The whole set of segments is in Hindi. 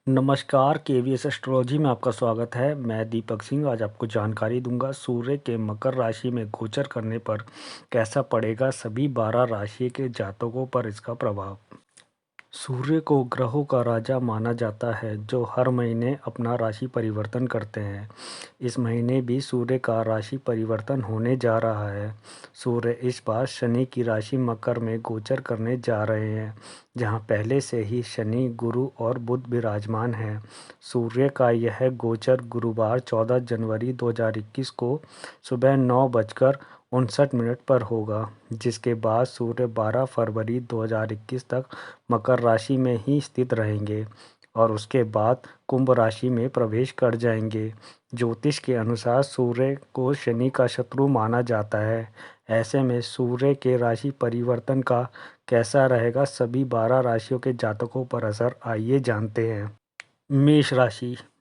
नमस्कार, केवीएस एस्ट्रोलॉजी में आपका स्वागत है। मैं दीपक सिंह आज आपको जानकारी दूंगा सूर्य के मकर राशि में गोचर करने पर कैसा पड़ेगा सभी 12 राशि के जातकों पर इसका प्रभाव। सूर्य को ग्रहों का राजा माना जाता है जो हर महीने अपना राशि परिवर्तन करते हैं। इस महीने भी सूर्य का राशि परिवर्तन होने जा रहा है। सूर्य इस बार शनि की राशि मकर में गोचर करने जा रहे हैं, जहां पहले से ही शनि, गुरु और बुध विराजमान हैं। सूर्य का यह गोचर गुरुवार 14 जनवरी 2021 को सुबह 9:59 पर होगा, जिसके बाद सूर्य 12 फरवरी 2021 तक मकर राशि में ही स्थित रहेंगे और उसके बाद कुंभ राशि में प्रवेश कर जाएंगे। ज्योतिष के अनुसार सूर्य को शनि का शत्रु माना जाता है। ऐसे में सूर्य के राशि परिवर्तन का कैसा रहेगा सभी 12 राशियों के जातकों पर असर, आइए जानते हैं।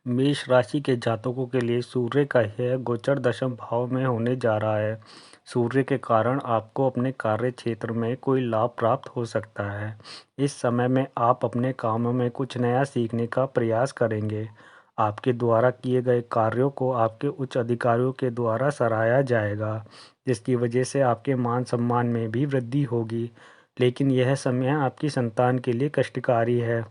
मेष राशि के जातकों के लिए सूर्य का यह गोचर दशम भाव में होने जा रहा है। सूर्य के कारण आपको अपने कार्य क्षेत्र में कोई लाभ प्राप्त हो सकता है। इस समय में आप अपने कामों में कुछ नया सीखने का प्रयास करेंगे। आपके द्वारा किए गए कार्यों को आपके उच्च अधिकारियों के द्वारा सराहा जाएगा, जिसकी वजह से आपके मान सम्मान में भी वृद्धि होगी। लेकिन यह समय आपकी संतान के लिए कष्टकारी है।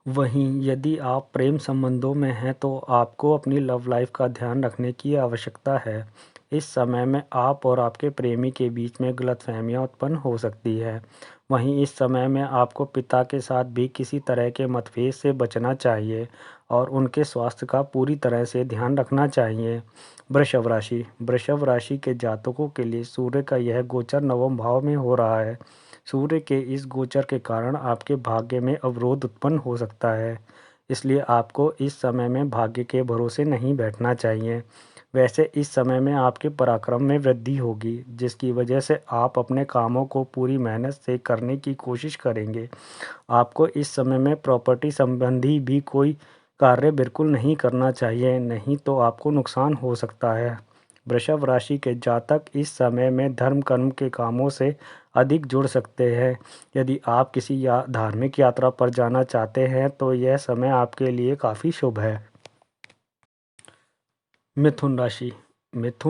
वहीं यदि आप प्रेम संबंधों में हैं तो आपको अपनी लव लाइफ का ध्यान रखने की आवश्यकता है। इस समय में आप और आपके प्रेमी के बीच में गलतफहमियां उत्पन्न हो सकती है। वहीं इस समय में आपको पिता के साथ भी किसी तरह के मतभेद से बचना चाहिए और उनके स्वास्थ्य का पूरी तरह से ध्यान रखना चाहिए। वृषभ राशि के जातकों के लिए सूर्य का यह गोचर नवम भाव में हो रहा है। सूर्य के इस गोचर के कारण आपके भाग्य में अवरोध उत्पन्न हो सकता है, इसलिए आपको इस समय में भाग्य के भरोसे नहीं बैठना चाहिए। वैसे इस समय में आपके पराक्रम में वृद्धि होगी, जिसकी वजह से आप अपने कामों को पूरी मेहनत से करने की कोशिश करेंगे। आपको इस समय में प्रॉपर्टी संबंधी भी कोई कार्य बिल्कुल नहीं करना चाहिए, नहीं तो आपको नुकसान हो सकता है। वृषभ राशि के जातक इस समय में धर्म कर्म के कामों से अधिक जुड़ सकते हैं। यदि आप किसी धार्मिक यात्रा पर जाना चाहते हैं तो यह समय आपके लिए काफ़ी शुभ है। मिथुन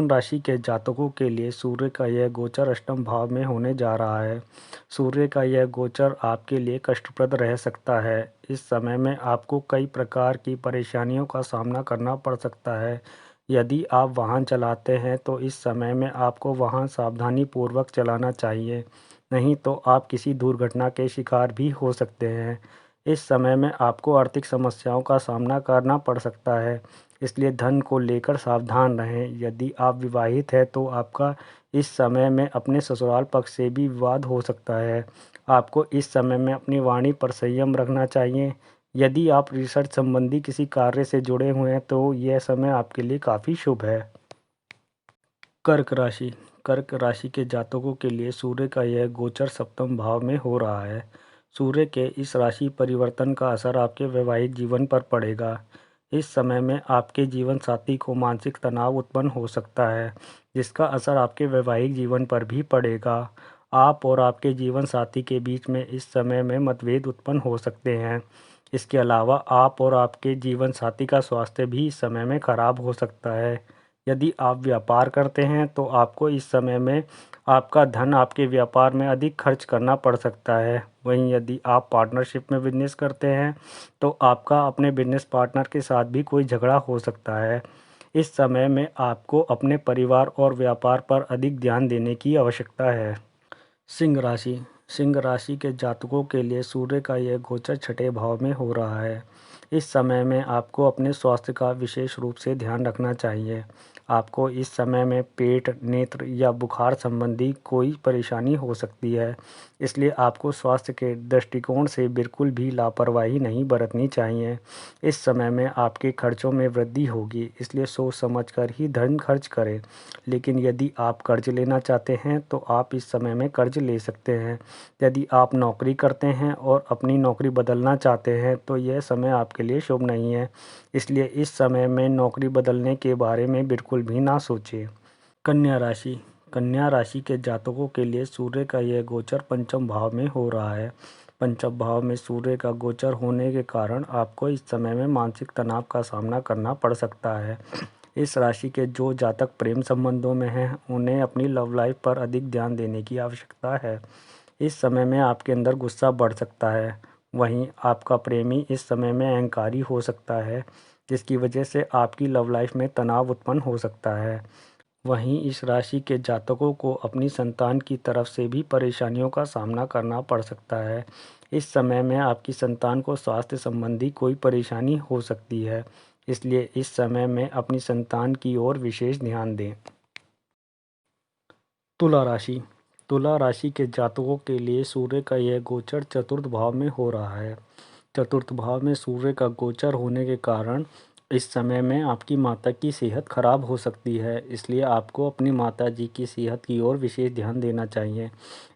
राशि के जातकों के लिए सूर्य का यह गोचर अष्टम भाव में होने जा रहा है। सूर्य का यह गोचर आपके लिए कष्टप्रद रह सकता है। इस समय में आपको कई प्रकार की परेशानियों का सामना करना पड़ सकता है। यदि आप वाहन चलाते हैं तो इस समय में आपको वाहन सावधानी पूर्वक चलाना चाहिए, नहीं तो आप किसी दुर्घटना के शिकार भी हो सकते हैं। इस समय में आपको आर्थिक समस्याओं का सामना करना पड़ सकता है, इसलिए धन को लेकर सावधान रहें। यदि आप विवाहित हैं तो आपका इस समय में अपने ससुराल पक्ष से भी विवाद हो सकता है। आपको इस समय में अपनी वाणी पर संयम रखना चाहिए। यदि आप रिसर्च संबंधी किसी कार्य से जुड़े हुए हैं तो यह समय आपके लिए काफ़ी शुभ है। कर्क राशि के जातकों के लिए सूर्य का यह गोचर सप्तम भाव में हो रहा है। सूर्य के इस राशि परिवर्तन का असर आपके वैवाहिक जीवन पर पड़ेगा। इस समय में आपके जीवन साथी को मानसिक तनाव उत्पन्न हो सकता है, जिसका असर आपके वैवाहिक जीवन पर भी पड़ेगा। आप और आपके जीवन साथी के बीच में इस समय में मतभेद उत्पन्न हो सकते हैं। इसके अलावा आप और आपके जीवन साथी का स्वास्थ्य भी इस समय में खराब हो सकता है। यदि आप व्यापार करते हैं तो आपको इस समय में आपका धन आपके व्यापार में अधिक खर्च करना पड़ सकता है। वहीं यदि आप पार्टनरशिप में बिजनेस करते हैं तो आपका अपने बिजनेस पार्टनर के साथ भी कोई झगड़ा हो सकता है। इस समय में आपको अपने परिवार और व्यापार पर अधिक ध्यान देने की आवश्यकता है। सिंह राशि के जातकों के लिए सूर्य का यह गोचर छठे भाव में हो रहा है। इस समय में आपको अपने स्वास्थ्य का विशेष रूप से ध्यान रखना चाहिए। आपको इस समय में पेट, नेत्र या बुखार संबंधी कोई परेशानी हो सकती है, इसलिए आपको स्वास्थ्य के दृष्टिकोण से बिल्कुल भी लापरवाही नहीं बरतनी चाहिए। इस समय में आपके खर्चों में वृद्धि होगी, इसलिए सोच समझकर ही धन खर्च करें। लेकिन यदि आप कर्ज लेना चाहते हैं तो आप इस समय में कर्ज ले सकते हैं। यदि आप नौकरी करते हैं और अपनी नौकरी बदलना चाहते हैं तो यह समय आपके लिए शुभ नहीं है, इसलिए इस समय में नौकरी बदलने के बारे में बिल्कुल भी ना सोचें। कन्या राशि के जातकों के लिए सूर्य का यह गोचर पंचम भाव में हो रहा है। पंचम भाव में सूर्य का गोचर होने के कारण आपको इस समय में मानसिक तनाव का सामना करना पड़ सकता है। इस राशि के जो जातक प्रेम संबंधों में हैं, उन्हें अपनी लव लाइफ पर अधिक ध्यान देने की आवश्यकता है। इस समय में आपके अंदर गुस्सा बढ़ सकता है। वहीं आपका प्रेमी इस समय में अहंकारी हो सकता है, जिसकी वजह से आपकी लव लाइफ में तनाव उत्पन्न हो सकता है। वहीं इस राशि के जातकों को अपनी संतान की तरफ से भी परेशानियों का सामना करना पड़ सकता है। इस समय में आपकी संतान को स्वास्थ्य संबंधी कोई परेशानी हो सकती है, इसलिए इस समय में अपनी संतान की ओर विशेष ध्यान दें। तुला राशि। तुला राशि के जातकों के लिए सूर्य का यह गोचर चतुर्थ भाव में हो रहा है। चतुर्थ भाव में सूर्य का गोचर होने के कारण इस समय में आपकी माता की सेहत खराब हो सकती है, इसलिए आपको अपनी माता जी की सेहत की ओर विशेष ध्यान देना चाहिए।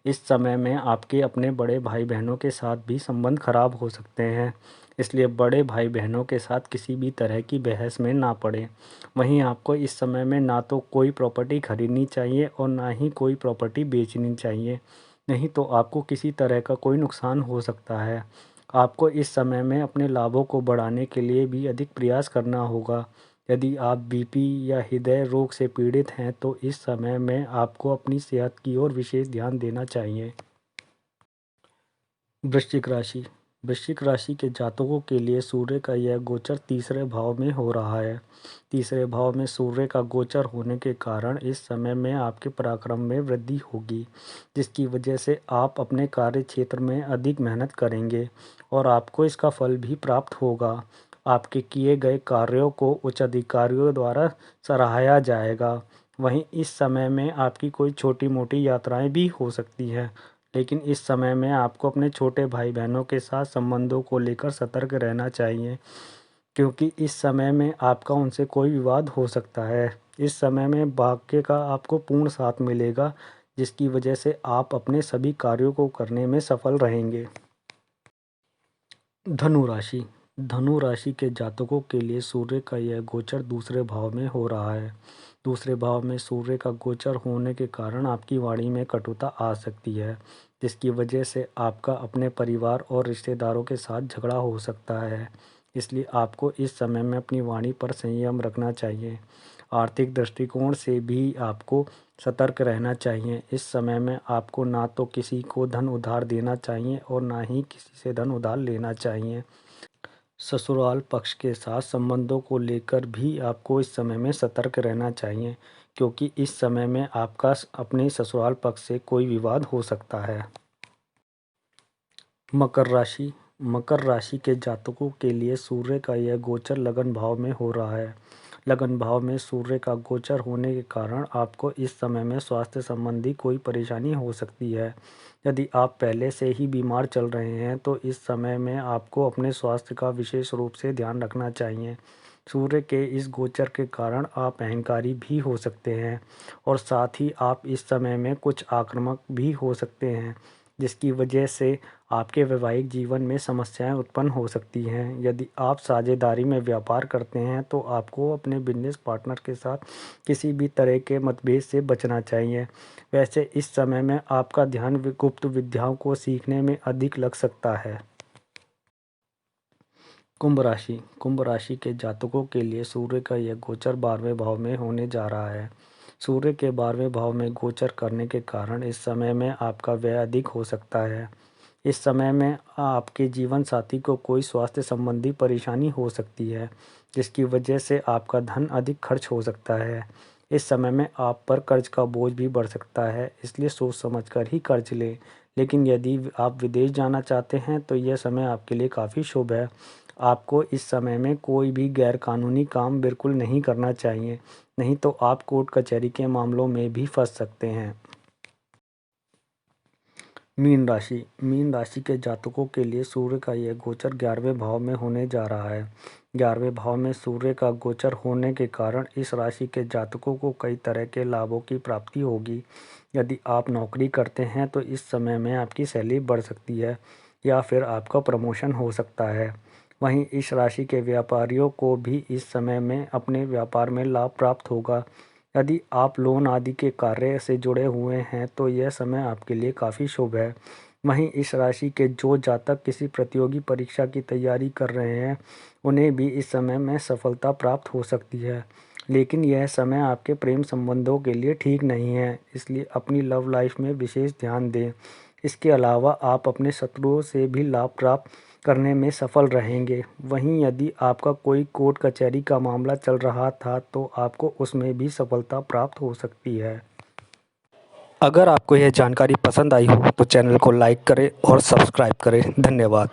इस समय में आपके अपने बड़े भाई बहनों के साथ भी संबंध खराब हो सकते हैं, इसलिए बड़े भाई बहनों के साथ किसी भी तरह की बहस में ना पड़े। वहीं आपको इस समय में ना तो कोई प्रॉपर्टी खरीदनी चाहिए और ना ही कोई प्रॉपर्टी बेचनी चाहिए, नहीं तो आपको किसी तरह का कोई नुकसान हो सकता है। आपको इस समय में अपने लाभों को बढ़ाने के लिए भी अधिक प्रयास करना होगा। यदि आप बीपी या हृदय रोग से पीड़ित हैं तो इस समय में आपको अपनी सेहत की ओर विशेष ध्यान देना चाहिए। वृश्चिक राशि। वृश्चिक राशि के जातकों के लिए सूर्य का यह गोचर तीसरे भाव में हो रहा है। तीसरे भाव में सूर्य का गोचर होने के कारण इस समय में आपके पराक्रम में वृद्धि होगी, जिसकी वजह से आप अपने कार्य क्षेत्र में अधिक मेहनत करेंगे और आपको इसका फल भी प्राप्त होगा। आपके किए गए कार्यों को उच्च अधिकारियों द्वारा सराहा जाएगा। वहीं इस समय में आपकी कोई छोटी मोटी यात्राएं भी हो सकती हैं, लेकिन इस समय में आपको अपने छोटे भाई बहनों के साथ संबंधों को लेकर सतर्क रहना चाहिए, क्योंकि इस समय में आपका उनसे कोई विवाद हो सकता है। इस समय में भाग्य का आपको पूर्ण साथ मिलेगा, जिसकी वजह से आप अपने सभी कार्यों को करने में सफल रहेंगे। धनु राशि। धनु राशि के जातकों के लिए सूर्य का यह गोचर दूसरे भाव में हो रहा है। दूसरे भाव में सूर्य का गोचर होने के कारण आपकी वाणी में कटुता आ सकती है, जिसकी वजह से आपका अपने परिवार और रिश्तेदारों के साथ झगड़ा हो सकता है। इसलिए आपको इस समय में अपनी वाणी पर संयम रखना चाहिए। आर्थिक दृष्टिकोण से भी आपको सतर्क रहना चाहिए। इस समय में आपको ना तो किसी को धन उधार देना चाहिए और ना ही किसी से धन उधार लेना चाहिए। ससुराल पक्ष के साथ संबंधों को लेकर भी आपको इस समय में सतर्क रहना चाहिए, क्योंकि इस समय में आपका अपने ससुराल पक्ष से कोई विवाद हो सकता है। मकर राशि। मकर राशि के जातकों के लिए सूर्य का यह गोचर लगन भाव में हो रहा है। लगन भाव में सूर्य का गोचर होने के कारण आपको इस समय में स्वास्थ्य संबंधी कोई परेशानी हो सकती है। यदि आप पहले से ही बीमार चल रहे हैं तो इस समय में आपको अपने स्वास्थ्य का विशेष रूप से ध्यान रखना चाहिए। सूर्य के इस गोचर के कारण आप अहंकारी भी हो सकते हैं और साथ ही आप इस समय में कुछ आक्रामक भी हो सकते हैं, जिसकी वजह से आपके वैवाहिक जीवन में समस्याएं उत्पन्न हो सकती हैं। यदि आप साझेदारी में व्यापार करते हैं तो आपको अपने बिजनेस पार्टनर के साथ किसी भी तरह के मतभेद से बचना चाहिए। वैसे इस समय में आपका ध्यान गुप्त विद्याओं को सीखने में अधिक लग सकता है। कुंभ राशि। कुंभ राशि के जातकों के लिए सूर्य का यह गोचर 12वें भाव में होने जा रहा है। सूर्य के 12वें भाव में गोचर करने के कारण इस समय में आपका व्यय अधिक हो सकता है। इस समय में आपके जीवन साथी को कोई स्वास्थ्य संबंधी परेशानी हो सकती है, जिसकी वजह से आपका धन अधिक खर्च हो सकता है। इस समय में आप पर कर्ज का बोझ भी बढ़ सकता है, इसलिए सोच समझकर ही कर्ज लें। लेकिन यदि आप विदेश जाना चाहते हैं तो यह समय आपके लिए काफ़ी शुभ है। आपको इस समय में कोई भी गैर कानूनी काम बिल्कुल नहीं करना चाहिए, नहीं तो आप कोर्ट कचहरी के मामलों में भी फंस सकते हैं। मीन राशि। मीन राशि के जातकों के लिए सूर्य का यह गोचर 11वें भाव में होने जा रहा है। 11वें भाव में सूर्य का गोचर होने के कारण इस राशि के जातकों को कई तरह के लाभों की प्राप्ति होगी। यदि आप नौकरी करते हैं तो इस समय में आपकी सैलरी बढ़ सकती है या फिर आपका प्रमोशन हो सकता है। वहीं इस राशि के व्यापारियों को भी इस समय में अपने व्यापार में लाभ प्राप्त होगा। यदि आप लोन आदि के कार्य से जुड़े हुए हैं तो यह समय आपके लिए काफ़ी शुभ है। वहीं इस राशि के जो जातक किसी प्रतियोगी परीक्षा की तैयारी कर रहे हैं, उन्हें भी इस समय में सफलता प्राप्त हो सकती है। लेकिन यह समय आपके प्रेम संबंधों के लिए ठीक नहीं है, इसलिए अपनी लव लाइफ में विशेष ध्यान दें। इसके अलावा आप अपने शत्रुओं से भी लाभ प्राप्त करने में सफल रहेंगे। वहीं यदि आपका कोई कोर्ट कचहरी का मामला चल रहा था तो आपको उसमें भी सफलता प्राप्त हो सकती है। अगर आपको यह जानकारी पसंद आई हो तो चैनल को लाइक करें और सब्सक्राइब करें। धन्यवाद।